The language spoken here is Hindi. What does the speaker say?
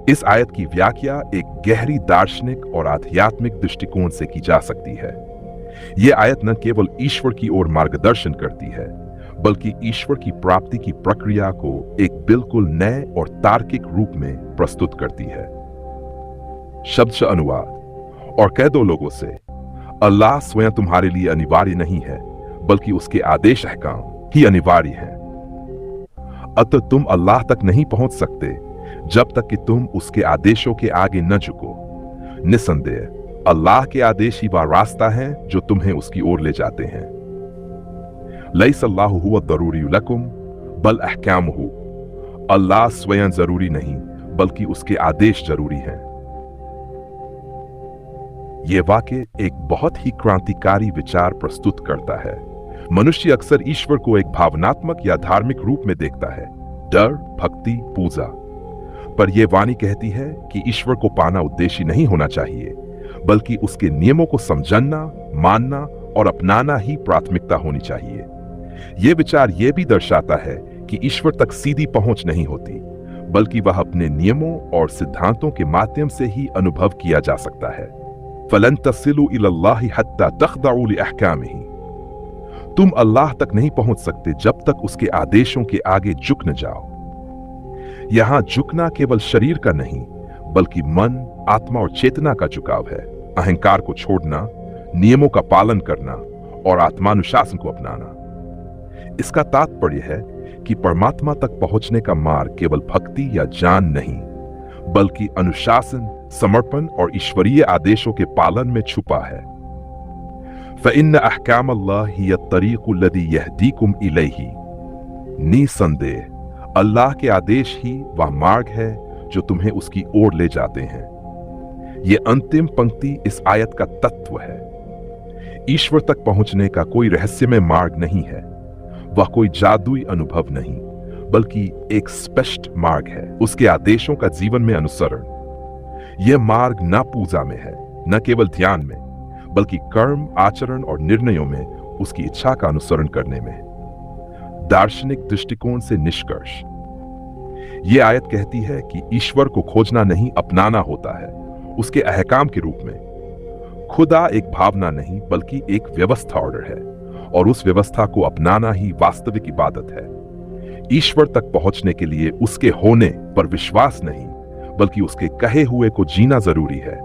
इस आयत की व्याख्या एक गहरी दार्शनिक और आध्यात्मिक दृष्टिकोण से की जा सकती है। यह आयत न केवल ईश्वर की ओर मार्गदर्शन करती है, बल्कि ईश्वर की प्राप्ति की प्रक्रिया को एक बिल्कुल नए और तार्किक रूप में प्रस्तुत करती है। शब्द से अनुवाद। और कह दो लोगों से, अल्लाह स्वयं तुम्हारे लिए अनिवार्य नहीं है, बल्कि उसके आदेश अहकाम ही अनिवार्य हैं। अतः तुम अल्लाह तक नहीं पहुंच सकते जब तक कि तुम उसके आदेशों के आगे न झुको। निसंदेह अल्लाह के आदेश ही वह रास्ता है जो तुम्हें उसकी ओर ले जाते हैं। लैसल्लाहु हुवा दरूरी लकुम बल अहकामुहु। अल्लाह स्वयं जरूरी नहीं, बल्कि उसके आदेश जरूरी हैं। यह वाक्य एक बहुत ही क्रांतिकारी विचार प्रस्तुत करता है। मनुष्य अक्सर ईश्वर को एक भावनात्मक या धार्मिक रूप में देखता है, डर, भक्ति, पूजा। पर यह वाणी कहती है कि ईश्वर को पाना उद्देश्य नहीं होना चाहिए, बल्कि उसके नियमों को समझना, मानना और अपनाना ही प्राथमिकता होनी चाहिए। यह विचार यह भी दर्शाता है कि ईश्वर तक सीधी पहुंच नहीं होती, बल्कि वह अपने नियमों और सिद्धांतों के माध्यम से ही अनुभव किया जा सकता है। फलन तसिलु इलल्लाहि हत्ता तख़दउ लिअहकामिही। तुम अल्लाह तक नहीं पहुंच सकते जब तक उसके आदेशों के आगे झुक न जाओ। यहां झुकना केवल शरीर का नहीं, बल्कि मन, आत्मा और चेतना का झुकाव है। अहंकार को छोड़ना, नियमों का पालन करना और आत्मानुशासन को अपनाना। इसका तात्पर्य है कि परमात्मा तक पहुंचने का मार्ग केवल भक्ति या ज्ञान नहीं, बल्कि अनुशासन, समर्पण और ईश्वरीय आदेशों के पालन में छुपा है। फ़इन्न अहकाम अल्लाह हिय तरीक़ु लदी यहदीकुम इलैहि। निसंदेह अल्लाह के आदेश ही वह मार्ग है जो तुम्हें उसकी ओर ले जाते हैं। यह अंतिम पंक्ति इस आयत का तत्व है। ईश्वर तक पहुंचने का कोई रहस्यमय मार्ग नहीं है, वह कोई जादुई अनुभव नहीं, बल्कि एक स्पष्ट मार्ग है, उसके आदेशों का जीवन में अनुसरण। यह मार्ग न पूजा में है, न केवल ध्यान में, बल्कि कर्म, आचरण और निर्णयों में उसकी इच्छा का अनुसरण करने में। दार्शनिक दृष्टिकोण से निष्कर्ष। यह आयत कहती है कि ईश्वर को खोजना नहीं, अपनाना होता है, उसके अहकाम के रूप में। खुदा एक भावना नहीं, बल्कि एक व्यवस्था ऑर्डर है, और उस व्यवस्था को अपनाना ही वास्तविक इबादत है। ईश्वर तक पहुंचने के लिए उसके होने पर विश्वास नहीं, बल्कि उसके कहे हुए को जीना जरूरी है।